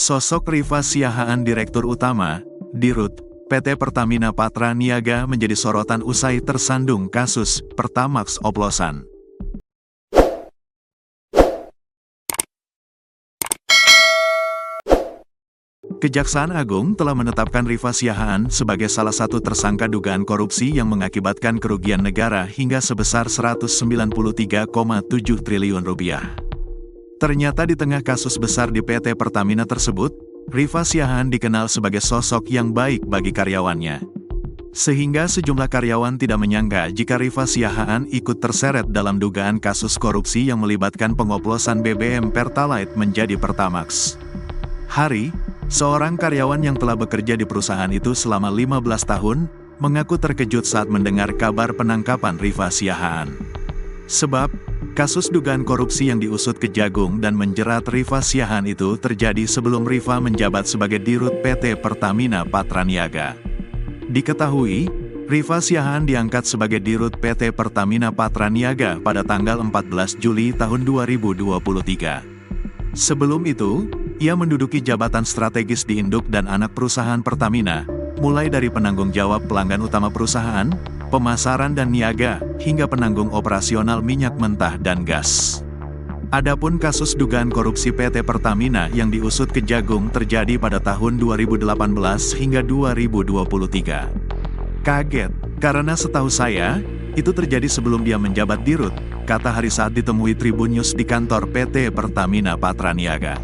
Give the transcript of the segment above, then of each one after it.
Sosok Rifa Siahaan Direktur Utama, Dirut, PT Pertamina Patra Niaga menjadi sorotan usai tersandung kasus Pertamax oplosan. Kejaksaan Agung telah menetapkan Rifa Siahaan sebagai salah satu tersangka dugaan korupsi yang mengakibatkan kerugian negara hingga sebesar Rp193,7 triliun. Ternyata di tengah kasus besar di PT Pertamina tersebut, Rifa Siahaan dikenal sebagai sosok yang baik bagi karyawannya. Sehingga sejumlah karyawan tidak menyangka jika Rifa Siahaan ikut terseret dalam dugaan kasus korupsi yang melibatkan pengoplosan BBM Pertalite menjadi Pertamax. Hari, seorang karyawan yang telah bekerja di perusahaan itu selama 15 tahun, mengaku terkejut saat mendengar kabar penangkapan Rifa Siahaan. Sebab, kasus dugaan korupsi yang diusut Kejagung dan menjerat Rifa Siahaan itu terjadi sebelum Rifa menjabat sebagai Dirut PT Pertamina Patra Niaga. Diketahui, Rifa Siahaan diangkat sebagai Dirut PT Pertamina Patra Niaga pada tanggal 14 Juli tahun 2023. Sebelum itu, ia menduduki jabatan strategis di induk dan anak perusahaan Pertamina, mulai dari penanggung jawab pelanggan utama perusahaan, pemasaran dan niaga, hingga penanggung operasional minyak mentah dan gas. Adapun kasus dugaan korupsi PT Pertamina yang diusut Kejagung terjadi pada tahun 2018 hingga 2023. Kaget, karena setahu saya, itu terjadi sebelum dia menjabat Dirut, kata Hari saat ditemui Tribun News di kantor PT Pertamina Patra Niaga.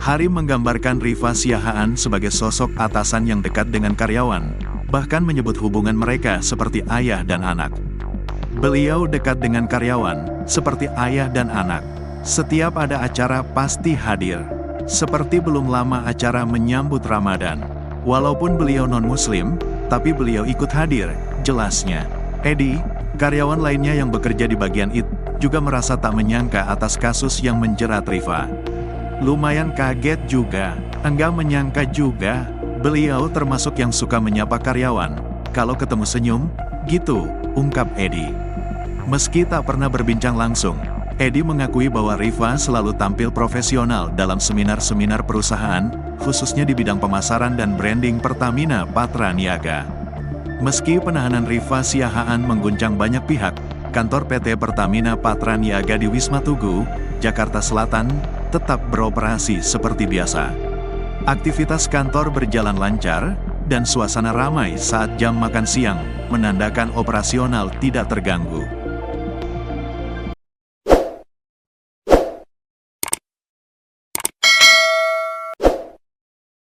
Hari menggambarkan Rifa Siahaan sebagai sosok atasan yang dekat dengan karyawan, bahkan menyebut hubungan mereka seperti ayah dan anak. Beliau dekat dengan karyawan, seperti ayah dan anak. Setiap ada acara pasti hadir. Seperti belum lama acara menyambut Ramadan. Walaupun beliau non-muslim, tapi beliau ikut hadir, jelasnya. Edi, karyawan lainnya yang bekerja di bagian IT, juga merasa tak menyangka atas kasus yang menjerat Rifa. Lumayan kaget juga, enggak menyangka juga. Beliau termasuk yang suka menyapa karyawan, kalau ketemu senyum, gitu, ungkap Edi. Meski tak pernah berbincang langsung, Edi mengakui bahwa Rifa selalu tampil profesional dalam seminar-seminar perusahaan, khususnya di bidang pemasaran dan branding Pertamina Patra Niaga. Meski penahanan Rifa Siahaan mengguncang banyak pihak, kantor PT Pertamina Patra Niaga di Wisma Tugu, Jakarta Selatan, tetap beroperasi seperti biasa. Aktivitas kantor berjalan lancar, dan suasana ramai saat jam makan siang, menandakan operasional tidak terganggu.